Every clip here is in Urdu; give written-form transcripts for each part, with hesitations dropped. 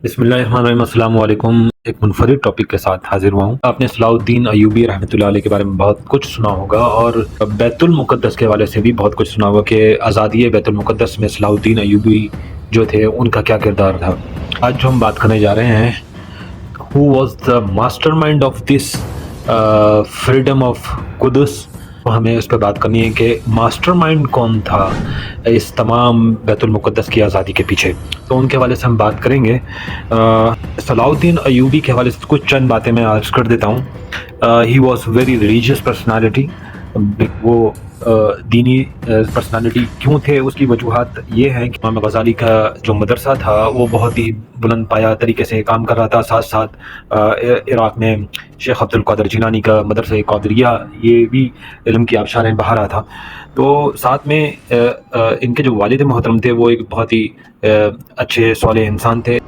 بسم اللہ الرحمن الرحیم، السلام علیکم۔ ایک منفرد ٹاپک کے ساتھ حاضر ہوا ہوں۔ آپ نے صلاح الدین ایوبی رحمۃ اللہ علیہ کے بارے میں بہت کچھ سنا ہوگا، اور بیت المقدس کے حوالے سے بھی بہت کچھ سنا ہوگا کہ آزادی بیت المقدس میں صلاح الدین ایوبی جو تھے ان کا کیا کردار تھا۔ آج جو ہم بات کرنے جا رہے ہیں، who was the mastermind of this freedom of قدس، ہمیں اس پہ بات کرنی ہے کہ ماسٹر مائنڈ کون تھا اس تمام بیت المقدس کی آزادی کے پیچھے۔ تو ان کے حوالے سے ہم بات کریں گے۔ صلاح الدین ایوبی کے حوالے سے کچھ چند باتیں میں عرض کر دیتا ہوں۔ He was very religious personality. وہ دینی پرسنالٹی کیوں تھے، اس کی وجوہات یہ ہیں کہ امام غزالی کا جو مدرسہ تھا وہ بہت ہی بلند پایہ طریقے سے کام کر رہا تھا۔ ساتھ ساتھ عراق میں شیخ عبد القادر جیلانی کا مدرسہ قادریہ یہ بھی علم کی آبشاریں بہا رہا تھا۔ تو ساتھ میں ان کے جو والد محترم تھے وہ ایک بہت ہی اچھے صالح انسان تھے۔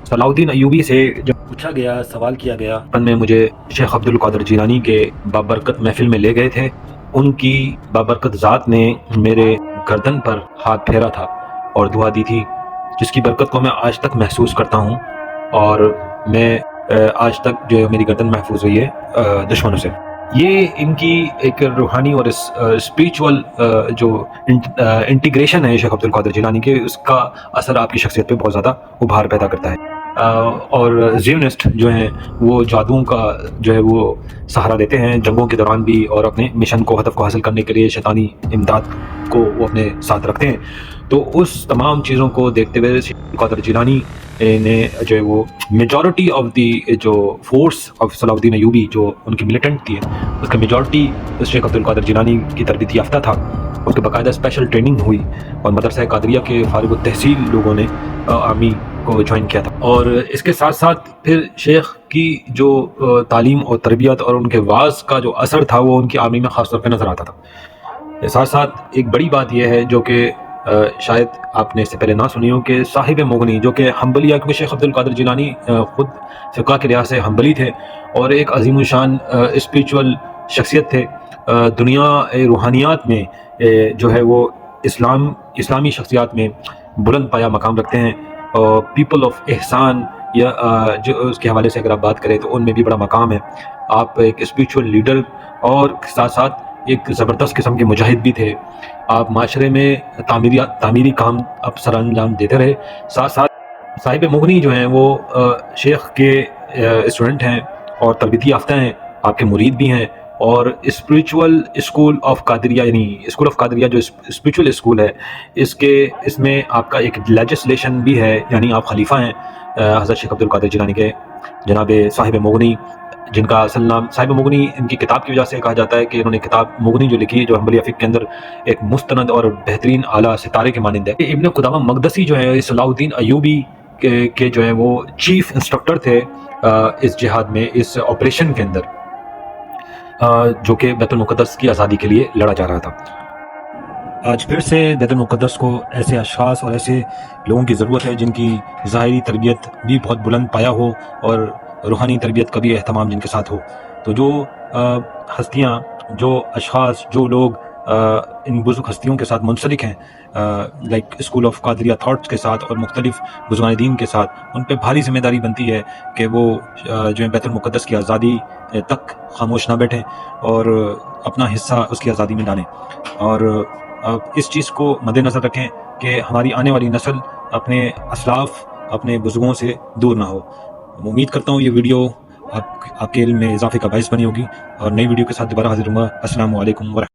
صلاح الدین ایوبی سے جب پوچھا گیا، سوال کیا گیا، میں مجھے شیخ عبد القادر جیلانی کے بابرکت محفل میں لے گئے تھے۔ ان کی بابرکت ذات نے میرے گردن پر ہاتھ پھیرا تھا اور دعا دی تھی، جس کی برکت کو میں آج تک محسوس کرتا ہوں، اور میں آج تک جو میری گردن محفوظ ہوئی ہے دشمنوں سے۔ یہ ان کی ایک روحانی اور اسپریچول جو انٹیگریشن ہے شیخ عبد القادر جیلانی کے، اس کا اثر آپ کی شخصیت پہ بہت زیادہ ابھار پیدا کرتا ہے۔ اور زیونسٹ جو ہیں وہ جادوؤں کا جو ہے وہ سہارا دیتے ہیں جنگوں کے دوران بھی، اور اپنے مشن کو، ہدف کو حاصل کرنے کے لیے شیطانی امداد کو وہ اپنے ساتھ رکھتے ہیں۔ تو اس تمام چیزوں کو دیکھتے ہوئے شیخ عبد القادر جیلانی نے جو ہے وہ میجورٹی آف دی جو فورس آف صلاح الدین ایوبی جو ان کی ملیٹنٹ تھی، اس کا میجورٹی شیخ عبد القادر جیلانی کی تربیت یافتہ تھا۔ اس کے باقاعدہ اسپیشل ٹریننگ ہوئی، اور مدرسہ قادریہ کے فارغ التحصیل لوگوں نے آرمی کو جوائن کیا تھا۔ اور اس کے ساتھ ساتھ پھر شیخ کی جو تعلیم اور تربیت اور ان کے وعظ کا جو اثر تھا وہ ان کی آرمی میں خاص طور پہ نظر آتا تھا۔ ساتھ ساتھ ایک بڑی بات یہ ہے جو کہ شاید آپ نے اس سے پہلے نہ سنی ہو، کہ صاحب مغنی جو کہ حنبلیہ، کیونکہ شیخ عبد القادر جیلانی خود فقہ کے لحاظ سے حنبلی تھے اور ایک عظیم الشان اسپریچول شخصیت تھے۔ دنیا روحانیات میں جو ہے وہ اسلامی شخصیات میں بلند پایہ مقام رکھتے ہیں، اور پیپل آف احسان یا جو اس کے حوالے سے اگر آپ بات کریں تو ان میں بھی بڑا مقام ہے۔ آپ ایک اسپریچول لیڈر اور ساتھ ساتھ ایک زبردست قسم کے مجاہد بھی تھے۔ آپ معاشرے میں تعمیری کام آپ سر انجام دیتے رہے۔ ساتھ ساتھ صاحب مغنی جو ہیں وہ شیخ کے اسٹوڈنٹ ہیں اور تربیتی یافتہ ہیں، آپ کے مرید بھی ہیں، اور اسپریچول اسکول آف قادریہ، یعنی اسکول آف قادریہ جو اسپریچول اسکول ہے، اس میں آپ کا ایک لیجسلیشن بھی ہے، یعنی آپ خلیفہ ہیں حضرت شیخ عبد القادر جیلانی کے، جناب صاحب مغنی، جن کا اصل نام صاحب مغنی ان کی کتاب کی وجہ سے کہا جاتا ہے کہ انہوں نے کتاب مغنی جو لکھی جو حنبلیہ فقہ کے اندر ایک مستند اور بہترین اعلیٰ ستارے کے مانند ہے۔ ابن قدامہ مقدسی جو ہے صلاح الدین ایوبی کے جو ہے وہ چیف انسٹرکٹر تھے اس جہاد میں، اس آپریشن کے اندر، جو کہ بیت المقدس کی آزادی کے لیے لڑا جا رہا تھا۔ آج پھر سے بیت المقدس کو ایسے اشخاص اور ایسے لوگوں کی ضرورت ہے جن کی ظاہری تربیت بھی بہت بلند پایہ ہو اور روحانی تربیت کا بھی اہتمام جن کے ساتھ ہو۔ تو جو ہستیاں، جو اشخاص، جو لوگ ان بزرگ ہستیوں کے ساتھ منسلک ہیں، like school of Qadria thoughts کے ساتھ اور مختلف بزرگان دین کے ساتھ، ان پہ بھاری ذمہ داری بنتی ہے کہ وہ جو ہے بیت المقدس کی آزادی تک خاموش نہ بیٹھیں اور اپنا حصہ اس کی آزادی میں ڈالیں، اور اس چیز کو مد نظر رکھیں کہ ہماری آنے والی نسل اپنے اسلاف، اپنے بزرگوں سے دور نہ ہو۔ امید کرتا ہوں یہ ویڈیو آپ کے علم میں اضافے کا باعث بنی ہوگی، اور نئی ویڈیو کے ساتھ دوبارہ حاضر ہوں گا۔ السلام علیکم ورحمۃ اللہ۔